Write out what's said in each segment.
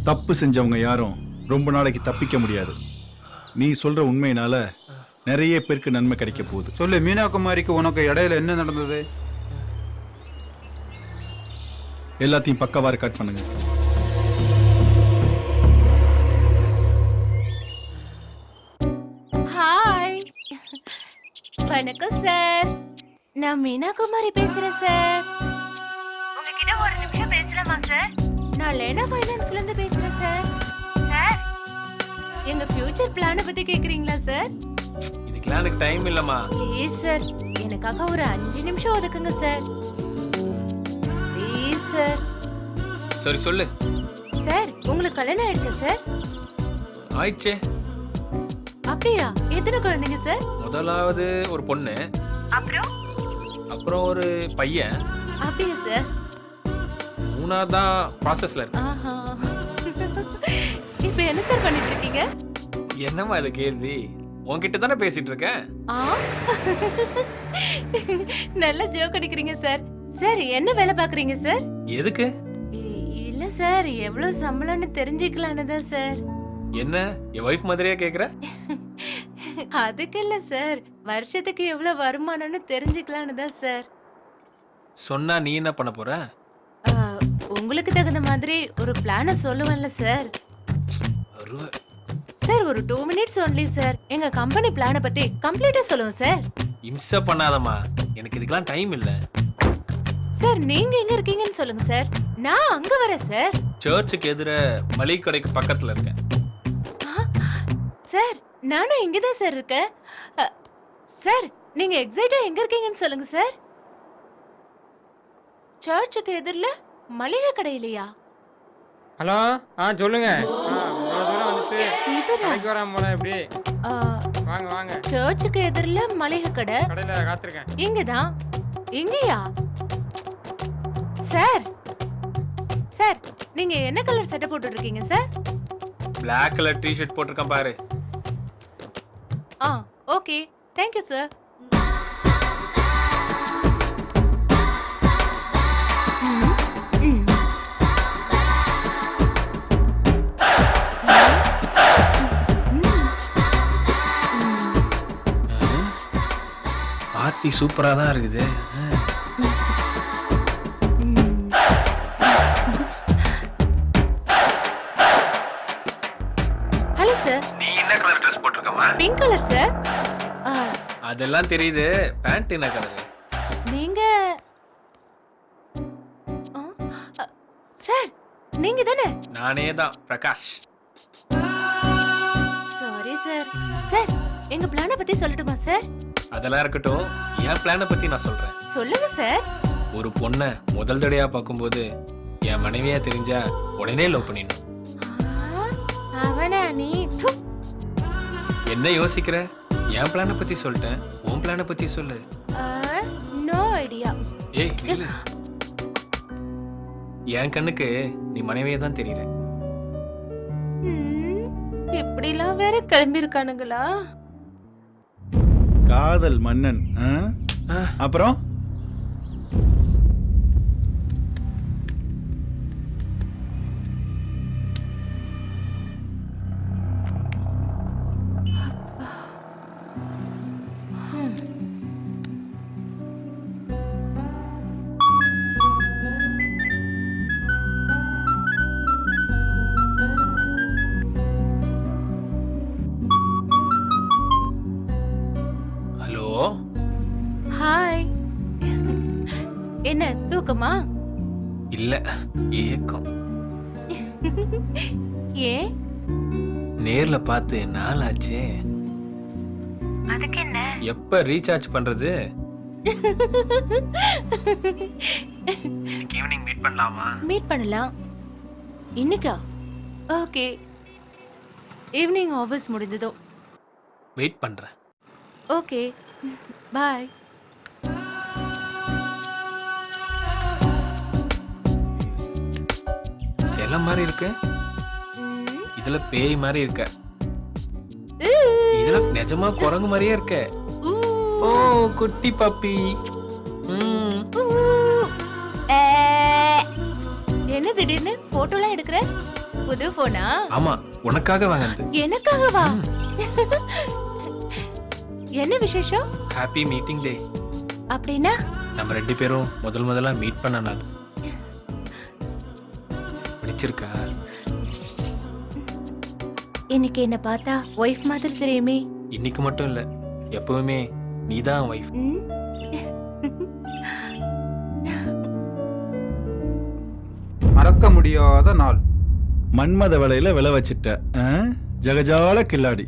தப்பு செஞ்சவங்க யாரும் ரொம்ப நாளைக்கு தப்பிக்க முடியாது. நீ சொல்ற உண்மையினால நிறைய பேருக்கு நன்மை கிடைக்க போகுது. சொல்லு, மீனா குமாரிக்கு உனக்கு இடையில என்ன நடந்தது? எல்லாத்தையும் பக்கவா ரெக்கார்ட் பண்ணுங்க. ஹாய், வணக்கம் சார். நான் மீனா குமாரி பேசுறேன் சார். உங்ககிட்ட ஒரு நிமிஷம் பேசலாமா சார்? நான் லேனா ஃபைனான்ஸ்ல இருந்து பேசுறேன் சார். சார், எங்க ஃபியூச்சர் பிளான பத்தி கேக்குறீங்களா சார்? இதுக்கெல்லாம் எனக்கு டைம் இல்லம்மா. ப்ளீஸ் சார், எனக்காக ஒரு 5 நிமிஷம் ஒதுக்குங்க சார். Please sir. சரி சொல்லு. சார், உங்களுக்கு கல்யாணம் ஆயிடுச்சா சார்? ஆயிடுச்சே. அப்படியா? எத்தனை குழந்தைங்க சார்? முதலாவது ஒரு பொண்ணு, அப்புறம் ஒரு பையன், அப்படியா சார்? மூணாவதான் ப்ராசஸ்ல இருக்கு. ஆஹா. இப்போ என்ன சார் பண்ணிட்டு இருக்கீங்க? என்னம்மா இது கேள்வி? உன்கிட்ட தானே பேசிட்டு இருக்கேன். ஆ? நல்ல ஜோக் அடிக்கிறீங்க சார். சார், என்ன வேலை பாக்குறீங்க சார்? எதுக்கு? இல்ல சார், எவ்வளவு சம்பளம்னு தெரிஞ்சுக்கலான்னு தான் சார். என்ன என் வைஃப் மாதிரியே கேக்குற? அதுக்கு இல்ல சார், வருஷத்துக்கு எவ்வளவு வருமானம்னு தெரிஞ்சுக்கலான்னு தான் சார். சொன்னா நீ என்ன பண்ண போற? ஆ, உங்களுக்கு தகுந்த மாதிரி ஒரு பிளான சொல்லுவேன்ல சார். சார், ஒரு 2 மினிட்ஸ் ஒன்லி சார். எங்க கம்பெனி பிளான பத்தி கம்ப்ளீட்டா சொல்லுவோம் சார். இம்சை பண்ணாதம்மா, எனக்கு இதுக்கெல்லாம் டைம் இல்ல. சார், நீங்க எங்க இருக்கீங்கன்னு சொல்லுங்க சார், நான் அங்க வரேன் சார். சர்ச்சுக்கு எதிர மளிகை கடைக்கு பக்கத்துல இருக்கேன். சார், நானும் இங்கதான் சார் இருக்கேன். சார், நீங்க எக்ஸாக்ட்டா எங்க இருக்கீங்கன்னு சொல்லுங்க சார். சர்ச்சுக்கு எதிரில மளிகை கடையிலையா? ஹலோ, சொல்லுங்க. வந்துட்டு கடைக்கு வராம போல எப்படி? வாங்க வாங்க. சர்ச்சுக்கு எதிரில மளிகை கடை. கடையில காத்திருக்கேன். இங்கதான். இங்கயா? சார், சார், நீங்க என்ன கலர் சட்டை போட்டுட்டு இருக்கீங்க சார்? பிளாக் கலர் டி-ஷர்ட் போட்டிருக்கேன் பாரு. Okay, thank you sir. Party சூப்பரா தான் இருக்குது. Hello sir. நீ என்ன கலர் ட்ரெஸ் போட்டிருக்கமா? Pink colour sir. அதெல்லாம் தெரியுது. பேண்ட் என்ன கலர்? நீங்க சார், நீங்க தானே? நானே தான், பிரகாஷ். Sorry sir. சார், எங்க பிளான பத்தி சொல்லட்டுமா சார்? அதெல்லாம் இருக்கட்டும், என் பிளானை பத்தி நான் சொல்றேன். சொல்லுங்க சார். ஒரு பொண்ணை முதல் தடையா பார்க்கும்போது என் மனைவியா தெரிஞ்சா உடனே லவ் பண்ணிடணும். அவனா நீ? என்ன யோசிக்கிற? என் பிளானை பத்தி சொல்லிட்டேன், உன் பிளானை பத்தி சொல்லு. No idea. ஏய் இல்ல, என் கண்ணுக்கு நீ மனைவியா தான் தெரியற. இப்படிலாம் வேற கிளம்பி இருக்கானுங்களா? காதல் மன்னன். அப்புறம் ஹாய். என்ன தூக்கமா? இல்ல, ஏக்கம். ஏன்? நேர்ல பார்த்து நாளாச்சே. அதுக்கு என்ன? எப்ப ரீசார்ஜ் பண்றது? ஈவினிங் மீட் பண்ணலாமா? மீட் பண்ணலாம். இன்னைக்கா? ஓகே. ஈவினிங் ஆஃபீஸ் முடிஞ்சதும். வெயிட் பண்றேன். ஓகே, பாய். செல்லம் மாதிரி இருக்கு. இதுல பேய் மாதிரி இருக்க. இதுல நிஜமா குரங்கு மாதிரியே இருக்க. ஓ குட்டி பப்பி. என்ன திடீர்னு போட்டோலாம் எடுக்கிற? புது போனா? ஆமா, உனக்காக வாங்கினது. எனக்காகவா? என்ன விசேஷம்? ஹாப்பி மீட்டிங் டே. அப்படின்னா நம்ம ரெண்டு பேரும் முதல்ல மீட் பண்ண நாள். பிடிச்சிருக்கா? இன்னைக்கு என்ன பார்த்தா ஒய்ஃப் மாதிரி தெரியுமே. இன்னைக்கு மட்டும் இல்ல, எப்பவுமே நீதான் வைஃப். ம்? மறக்க முடியாத நாள். மன்மத வலையில விளை வச்சிட்ட ஆ? ஜகஜால கில்லாடி.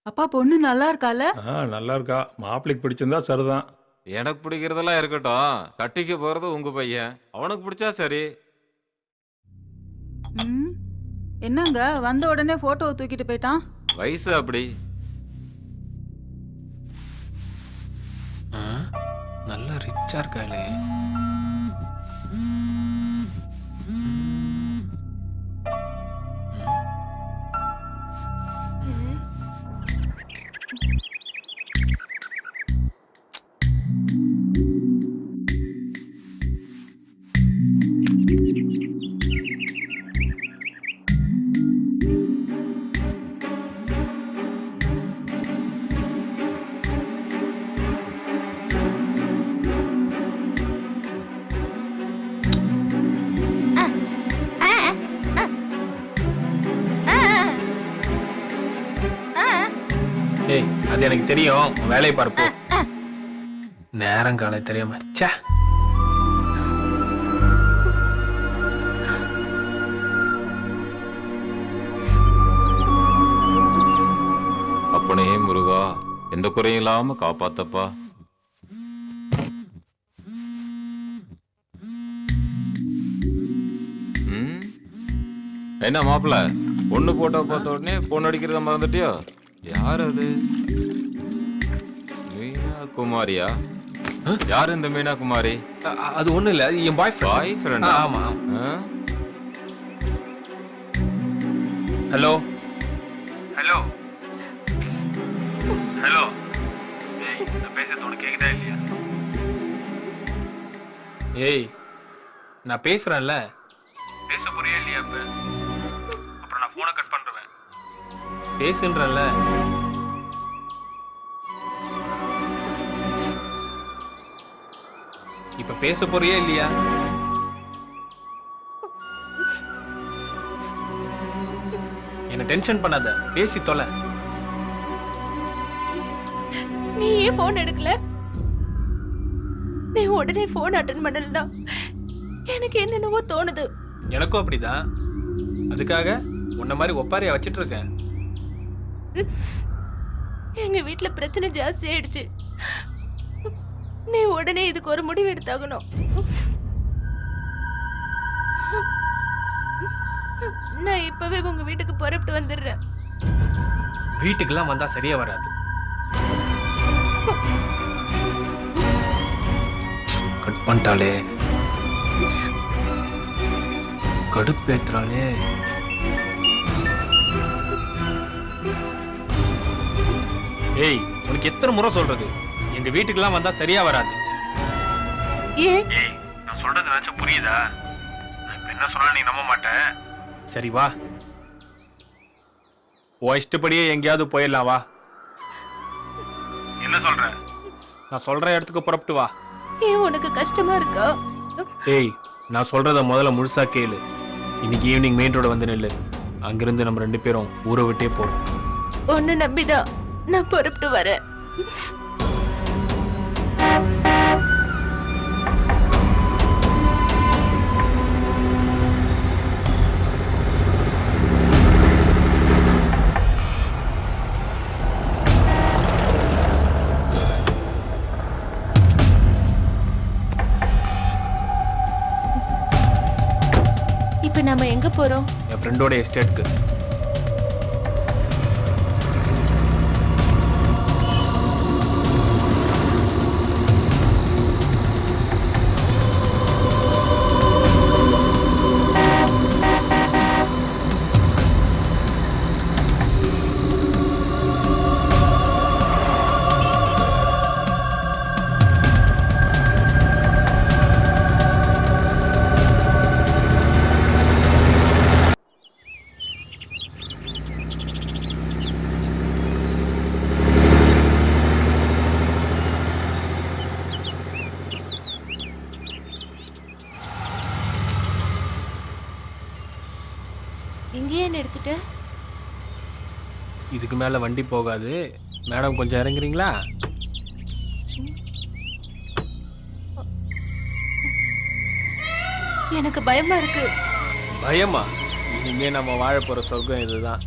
அப்பா பொண்ணு நல்லா இருக்கால? நல்லா இருக்கா. மாப்பிள்ளைக்கு பிடிச்சிருந்தா சரிதான். எனக்கு பிடிக்கிறதெல்லாம் இருக்கட்டும், கட்டிக்க போறது உங்க பையன், அவனுக்கு பிடிச்சா சரி. ம். என்னங்க வந்த உடனே போட்டோவை தூக்கிட்டு போயிட்டான்? வயசு அப்படி. நல்லா ரிச்சா இருக்காளே. ஏய், அது எனக்கு தெரியும். உன் வேலையை பார்ப்போம். நேரம் காலை தெரியாம ச்சே. அப்பனே முருகா, எந்த குறையும் இல்லாம காப்பாத்தப்பா. என்ன மாப்பிள்ள, பொண்ணு போட்டோ பார்த்த உடனே பொண்ணு அடிக்கிறத மறந்துட்டியோ? யார் அது? மீனா குமாரியா? யார் இந்த மீனா குமாரி? அது ஒண்ணு இல்ல, அது என் பாய் பாய் ஃப்ரெண்ட். ஆமா. Hello hello hello. ஏய், நான் பேசுறது உனக்கு கேக்குதா இல்லையா? ஏய், நான் பேசுறேன்ல, பேச புரியல இல்லையா? அப்புறம் நான் போனை கட் பண்றேன். பேசுன்றல. இப்ப பேச போறியா இல்லையா? என்ன டென்ஷன் பண்ணாத, பேசி தொலை. நீ ஏன் போன் எடுக்கல? நீ உடனே போன் அட்டன் பண்ணலனா எனக்கு என்னென்னவோ தோணுது. எனக்கும் அப்படிதான். அதுக்காக உன்ன மாதிரி ஒப்பாரியா வச்சிட்டு இருக்கேன். எங்க வீட்ல பிரச்சனை ஜாஸ்தி ஆயிடுச்சு. நீ உடனே இதுக்கு ஒரு முடிவு எடுத்தாகணும். நான் இப்பவே உங்க வீட்டுக்கு புறப்பட்டு வந்துடுறேன். வீட்டுக்கெல்லாம் வந்தா சரியா வராது. கட் பண்ணிட்டாளே, கடுப்பேத்துறாளே. ஏய், உனக்கு எத்தனை முறை சொல்றது, எங்க வீட்டுக்கெல்லாம் வந்தா சரியா வராது. ஏன்? ஏய், நான் சொல்றது ஏதாச்சும் புரியுதா? நான் இப்ப என்ன சொன்னா நீ நம்ப மாட்டேன். சரி வா, உன் இஷ்டப்படியே எங்கேயாவது போயிடலாம். வா. என்ன சொல்ற? நான் சொல்ற இடத்துக்கு புறப்பட்டு வா. ஏன் உனக்கு கஷ்டமா இருக்கா? ஏய், நான் சொல்றத முதல்ல முழுசா கேளு. இன்னைக்கு ஈவினிங் மெயின் ரோட வந்து நில்லு. அங்கிருந்து நம்ம ரெண்டு பேரும் ஊரை விட்டே போறோம். உன்னை நம்பிதான் நான் புறப்பட்டு வரேன். இப்ப நாம எங்க போறோம்? என் ஃப்ரெண்டோட எஸ்டேட்க்கு. இங்கேயே என்ன எடுத்துட்ட? இதுக்கு மேல வண்டி போகாது. மேடம் கொஞ்சம் இறங்குறீங்களா? எனக்கு பயமா இருக்கு. பயமா? இனிமே நம்ம வாழ போற சொர்க்கம் இதுதான்.